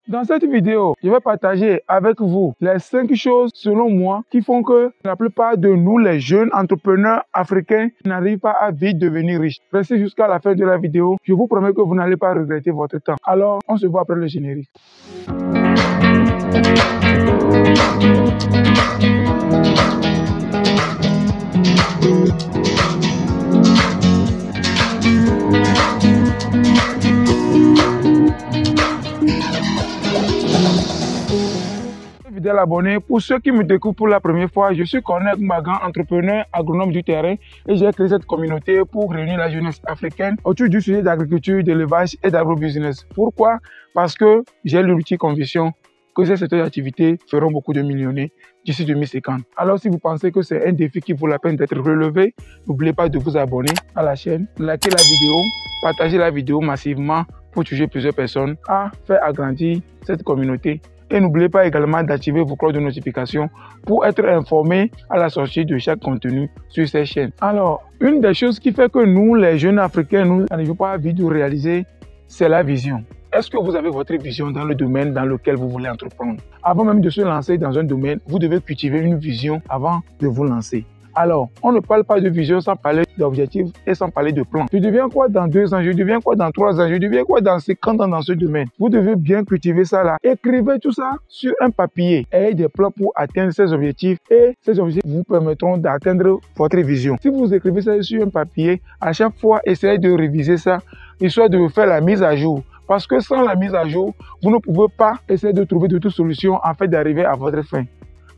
Dans cette vidéo, je vais partager avec vous les 5 choses selon moi qui font que la plupart de nous, les jeunes entrepreneurs africains, n'arrivent pas à vite devenir riches. Restez jusqu'à la fin de la vidéo, je vous promets que vous n'allez pas regretter votre temps. Alors, on se voit après le générique. Fidèles abonnés, pour ceux qui me découvrent pour la première fois, je suis Corneille Magan, entrepreneur agronome du terrain, et j'ai créé cette communauté pour réunir la jeunesse africaine autour du sujet d'agriculture, d'élevage et d'agrobusiness. Pourquoi? Parce que j'ai l'ultime conviction que ces secteurs d'activité feront beaucoup de millionnaires d'ici 2050. Alors si vous pensez que c'est un défi qui vaut la peine d'être relevé, n'oubliez pas de vous abonner à la chaîne, liker la vidéo, partager la vidéo massivement pour toucher plusieurs personnes à faire agrandir cette communauté. Et n'oubliez pas également d'activer vos cloches de notification pour être informé à la sortie de chaque contenu sur ces chaînes. Alors, une des choses qui fait que nous, les jeunes Africains, nous n'arrivons pas à vite réaliser, c'est la vision. Est-ce que vous avez votre vision dans le domaine dans lequel vous voulez entreprendre? Avant même de se lancer dans un domaine, vous devez cultiver une vision avant de vous lancer. Alors, on ne parle pas de vision sans parler d'objectifs et sans parler de plan. Je deviens quoi dans 2 ans? Je deviens quoi dans 3 ans? Je deviens quoi dans 50 ans dans ce domaine? Vous devez bien cultiver ça là. Écrivez tout ça sur un papier. Ayez des plans pour atteindre ces objectifs et ces objectifs vous permettront d'atteindre votre vision. Si vous écrivez ça sur un papier, à chaque fois, essayez de réviser ça, histoire de faire la mise à jour. Parce que sans la mise à jour, vous ne pouvez pas essayer de trouver de toute solution afin d'arriver à votre fin.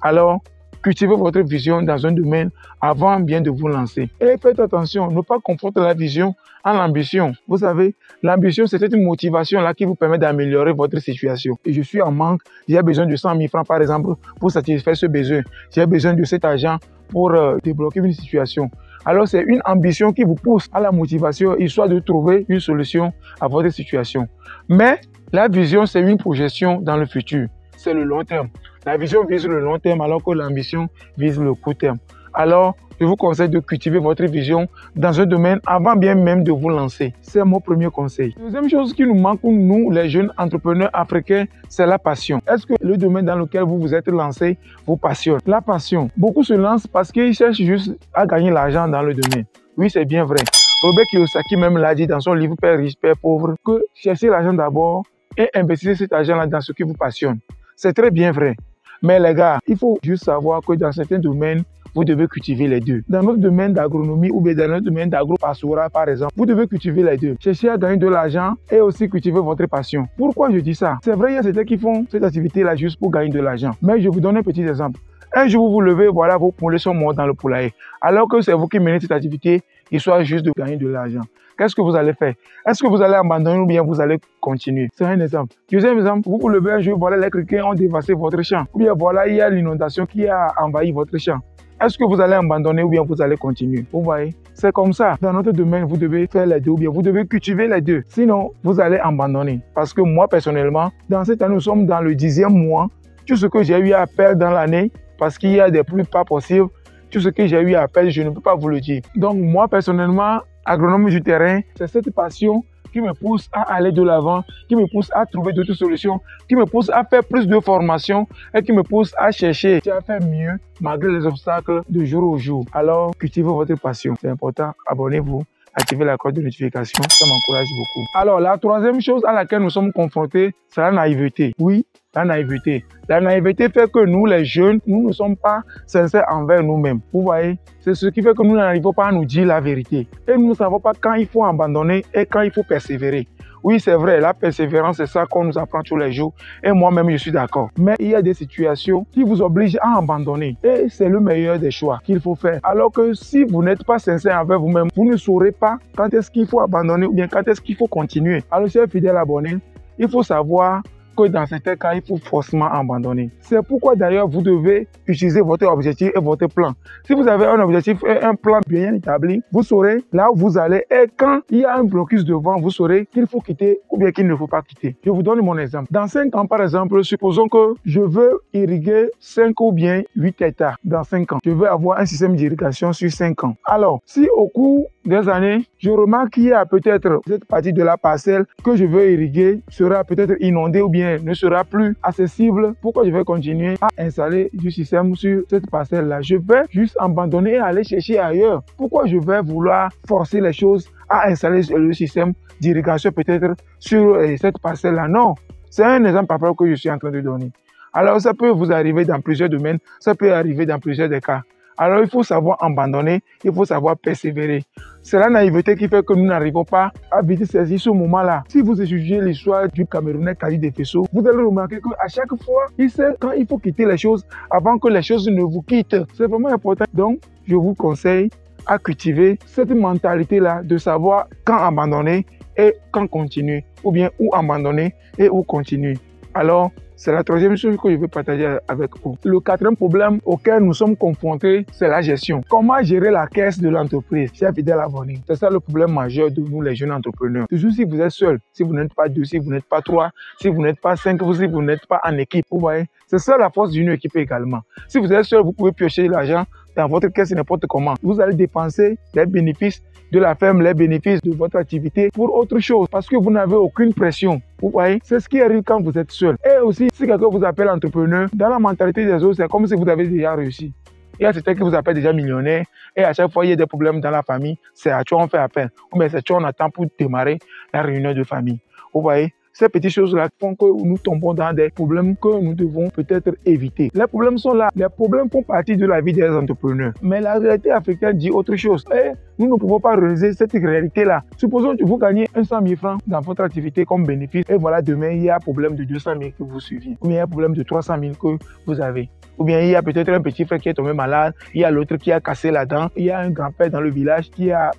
Alors, cultivez votre vision dans un domaine avant bien de vous lancer. Et faites attention, ne pas confondre la vision à l'ambition. Vous savez, l'ambition, c'est cette motivation-là qui vous permet d'améliorer votre situation. Et je suis en manque, j'ai besoin de 100 000 francs par exemple pour satisfaire ce besoin. J'ai besoin de cet argent pour débloquer une situation. Alors c'est une ambition qui vous pousse à la motivation, histoire de trouver une solution à votre situation. Mais la vision, c'est une projection dans le futur. C'est le long terme. La vision vise le long terme alors que l'ambition vise le court terme. Alors, je vous conseille de cultiver votre vision dans un domaine avant bien même de vous lancer. C'est mon premier conseil. Deuxième chose qui nous manque, nous, les jeunes entrepreneurs africains, c'est la passion. Est-ce que le domaine dans lequel vous vous êtes lancé vous passionne? La passion. Beaucoup se lancent parce qu'ils cherchent juste à gagner l'argent dans le domaine. Oui, c'est bien vrai. Robert Kiyosaki même l'a dit dans son livre Père riche, Père pauvre, que cherchez l'argent d'abord et investissez cet argent-là dans ce qui vous passionne. C'est très bien vrai. Mais les gars, il faut juste savoir que dans certains domaines, vous devez cultiver les deux. Dans notre domaine d'agronomie ou bien dans notre domaine d'agro-pastoral par exemple, vous devez cultiver les deux. Cherchez à gagner de l'argent et aussi cultiver votre passion. Pourquoi je dis ça? C'est vrai, il y a certains qui font cette activité-là juste pour gagner de l'argent. Mais je vous donne un petit exemple. Un jour, vous vous levez, voilà, vos poulets sont morts dans le poulailler. Alors que c'est vous qui menez cette activité, il soit juste de gagner de l'argent. Qu'est-ce que vous allez faire? Est-ce que vous allez abandonner ou bien vous allez continuer? C'est un exemple. Deuxième exemple, vous vous levez un jour, voilà, les criquets ont dévasté votre champ. Ou bien voilà, il y a l'inondation qui a envahi votre champ. Est-ce que vous allez abandonner ou bien vous allez continuer? Vous voyez? C'est comme ça. Dans notre domaine, vous devez faire les deux ou bien vous devez cultiver les deux. Sinon, vous allez abandonner. Parce que moi, personnellement, dans cette année, nous sommes dans le 10e mois. Tout ce que j'ai eu à perdre dans l'année, parce qu'il y a des pluies pas possibles, tout ce que j'ai eu à perdre, je ne peux pas vous le dire. Donc, moi, personnellement, agronome du terrain, c'est cette passion qui me pousse à aller de l'avant, qui me pousse à trouver d'autres solutions, qui me pousse à faire plus de formation et qui me pousse à chercher à faire mieux malgré les obstacles de jour au jour. Alors, cultivez votre passion. C'est important. Abonnez-vous. Activez la cloche de notification. Ça m'encourage beaucoup. Alors, la troisième chose à laquelle nous sommes confrontés, c'est la naïveté. Oui, la naïveté. La naïveté fait que nous, les jeunes, nous ne sommes pas sincères envers nous-mêmes. Vous voyez, c'est ce qui fait que nous n'arrivons pas à nous dire la vérité. Et nous ne savons pas quand il faut abandonner et quand il faut persévérer. Oui, c'est vrai, la persévérance, c'est ça qu'on nous apprend tous les jours. Et moi-même, je suis d'accord. Mais il y a des situations qui vous obligent à abandonner. Et c'est le meilleur des choix qu'il faut faire. Alors que si vous n'êtes pas sincère envers vous-même, vous ne saurez pas quand est-ce qu'il faut abandonner ou bien quand est-ce qu'il faut continuer. Alors, chers fidèles abonnés, il faut savoir que dans certains cas, il faut forcément abandonner. C'est pourquoi d'ailleurs, vous devez utiliser votre objectif et votre plan. Si vous avez un objectif et un plan bien établi, vous saurez là où vous allez et quand il y a un blocus devant, vous saurez qu'il faut quitter ou bien qu'il ne faut pas quitter. Je vous donne mon exemple. Dans 5 ans, par exemple, supposons que je veux irriguer 5 ou bien 8 hectares dans 5 ans. Je veux avoir un système d'irrigation sur 5 ans. Alors, si au cours des années, je remarque qu'il y a peut-être cette partie de la parcelle que je veux irriguer sera peut-être inondée ou bien terrain ne sera plus accessible, pourquoi je vais continuer à installer du système sur cette parcelle-là? Je vais juste abandonner et aller chercher ailleurs. Pourquoi je vais vouloir forcer les choses à installer le système d'irrigation peut-être sur cette parcelle-là? Non, c'est un exemple par rapport que je suis en train de donner. Alors, ça peut vous arriver dans plusieurs domaines, ça peut arriver dans plusieurs des cas. Alors, il faut savoir abandonner, il faut savoir persévérer. C'est la naïveté qui fait que nous n'arrivons pas à vite saisir ce moment-là. Si vous étudiez l'histoire du Camerounais Kadi Defeso, vous allez remarquer qu'à chaque fois, il sait quand il faut quitter les choses avant que les choses ne vous quittent. C'est vraiment important. Donc, je vous conseille à cultiver cette mentalité-là de savoir quand abandonner et quand continuer, ou bien où abandonner et où continuer. Alors, c'est la troisième chose que je veux partager avec vous. Le quatrième problème auquel nous sommes confrontés, c'est la gestion. Comment gérer la caisse de l'entreprise? Chers fidèles abonnés, c'est ça le problème majeur de nous, les jeunes entrepreneurs. Toujours si vous êtes seul, si vous n'êtes pas deux, si vous n'êtes pas trois, si vous n'êtes pas cinq, si vous n'êtes pas en équipe, vous voyez, c'est ça la force d'une équipe également. Si vous êtes seul, vous pouvez piocher l'argent dans votre caisse n'importe comment. Vous allez dépenser les bénéfices de la ferme, les bénéfices de votre activité pour autre chose parce que vous n'avez aucune pression. Vous voyez, c'est ce qui arrive quand vous êtes seul. Et aussi, si quelqu'un vous appelle entrepreneur, dans la mentalité des autres, c'est comme si vous avez déjà réussi. Il y a certains qui vous appellent déjà millionnaire et à chaque fois, il y a des problèmes dans la famille. C'est à toi on fait appel. Ou bien c'est toi on attend pour démarrer la réunion de famille. Vous voyez, ces petites choses-là font que nous tombons dans des problèmes que nous devons peut-être éviter. Les problèmes sont là. Les problèmes font partie de la vie des entrepreneurs. Mais la réalité africaine dit autre chose. Et nous ne pouvons pas réaliser cette réalité-là. Supposons que vous gagnez 100 000 francs dans votre activité comme bénéfice. Et voilà, demain, il y a un problème de 200 000 que vous suivez. Ou bien il y a un problème de 300 000 que vous avez. Ou bien il y a peut-être un petit frère qui est tombé malade, il y a l'autre qui a cassé la dent, il y a un grand-père dans le village qui a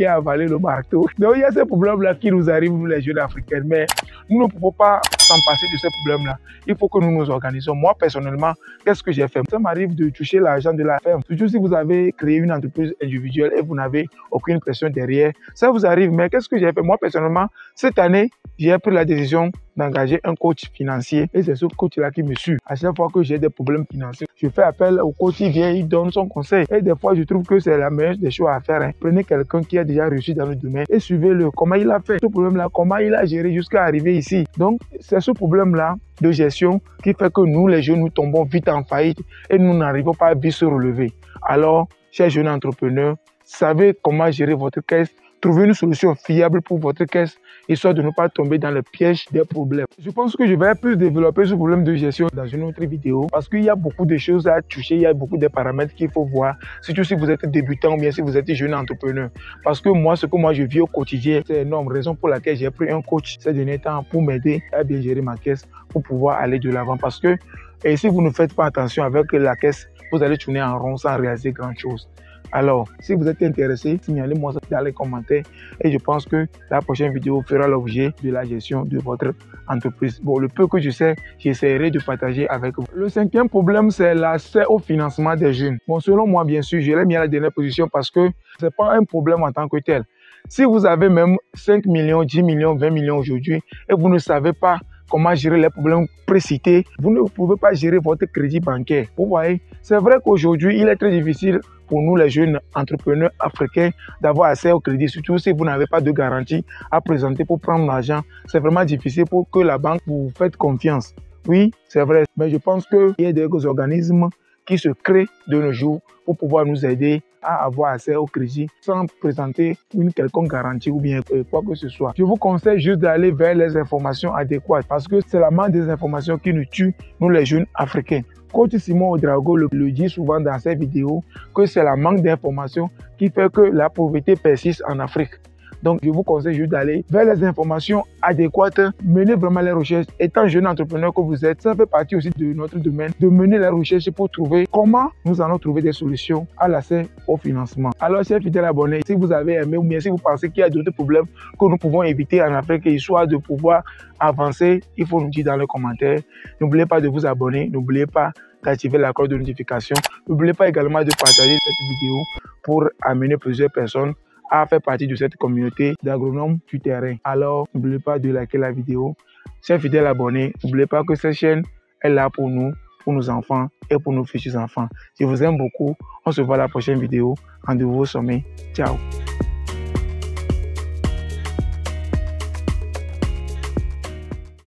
avalé le marteau. Donc il y a ces problèmes-là qui nous arrivent, nous les jeunes africains. Mais nous ne pouvons pas s'en passer de ces problèmes-là. Il faut que nous nous organisons. Moi, personnellement, qu'est-ce que j'ai fait? Ça m'arrive de toucher l'argent de la ferme. Surtout si vous avez créé une entreprise individuelle et vous n'avez aucune pression derrière. Ça vous arrive. Mais qu'est-ce que j'ai fait? Moi, personnellement, cette année, j'ai pris la décision d'engager un coach financier et c'est ce coach-là qui me suit. À chaque fois que j'ai des problèmes financiers, je fais appel au coach, il vient, il donne son conseil. Et des fois, je trouve que c'est la meilleure des choses à faire. Hein. Prenez quelqu'un qui a déjà réussi dans le domaine et suivez-le. Comment il a fait ce problème-là, comment il a géré jusqu'à arriver ici. Donc, c'est ce problème-là de gestion qui fait que nous, les jeunes, nous tombons vite en faillite et nous n'arrivons pas à vite se relever. Alors, chers jeunes entrepreneurs, savez comment gérer votre caisse. Trouvez une solution fiable pour votre caisse, histoire de ne pas tomber dans le piège des problèmes. Je pense que je vais plus développer ce problème de gestion dans une autre vidéo parce qu'il y a beaucoup de choses à toucher, il y a beaucoup de paramètres qu'il faut voir, surtout si vous êtes débutant ou bien si vous êtes jeune entrepreneur. Parce que moi, ce que je vis au quotidien, c'est énorme. Raison pour laquelle j'ai pris un coach ces derniers temps pour m'aider à bien gérer ma caisse, pour pouvoir aller de l'avant. Parce que et si vous ne faites pas attention avec la caisse, vous allez tourner en rond sans réaliser grand chose. Alors, si vous êtes intéressé, signalez-moi ça dans les commentaires et je pense que la prochaine vidéo fera l'objet de la gestion de votre entreprise. Bon, le peu que je sais, j'essaierai de partager avec vous. Le cinquième problème, c'est l'accès au financement des jeunes. Bon, selon moi, bien sûr, je l'ai mis à la dernière position parce que ce n'est pas un problème en tant que tel. Si vous avez même 5 millions, 10 millions, 20 millions aujourd'hui et vous ne savez pas comment gérer les problèmes précités, vous ne pouvez pas gérer votre crédit bancaire. Vous voyez, c'est vrai qu'aujourd'hui, il est très difficile pour nous, les jeunes entrepreneurs africains, d'avoir accès au crédit, surtout si vous n'avez pas de garantie à présenter pour prendre l'argent. C'est vraiment difficile pour que la banque vous fasse confiance. Oui, c'est vrai, mais je pense qu'il y a des organismes qui se créent de nos jours pour pouvoir nous aider à avoir accès au crédit sans présenter une quelconque garantie ou bien quoi que ce soit. Je vous conseille juste d'aller vers les informations adéquates parce que c'est la manque des informations qui nous tue, nous les jeunes africains. Coach Simon Ouedraogo le dit souvent dans ses vidéos que c'est la manque d'informations qui fait que la pauvreté persiste en Afrique. Donc, je vous conseille juste d'aller vers les informations adéquates, mener vraiment les recherches. Étant jeune entrepreneur que vous êtes, ça fait partie aussi de notre domaine, de mener les recherches pour trouver comment nous allons trouver des solutions à l'accès au financement. Alors, chers fidèles abonnés, si vous avez aimé ou bien si vous pensez qu'il y a d'autres problèmes que nous pouvons éviter en Afrique, histoire de pouvoir avancer, il faut nous dire dans les commentaires. N'oubliez pas de vous abonner, n'oubliez pas d'activer la cloche de notification. N'oubliez pas également de partager cette vidéo pour amener plusieurs personnes à faire partie de cette communauté d'agronomes du terrain. Alors, n'oubliez pas de liker la vidéo. Chers fidèles abonnés, n'oubliez pas que cette chaîne est là pour nous, pour nos enfants et pour nos futurs enfants. Je vous aime beaucoup. On se voit à la prochaine vidéo. Rendez-vous au sommet. Ciao.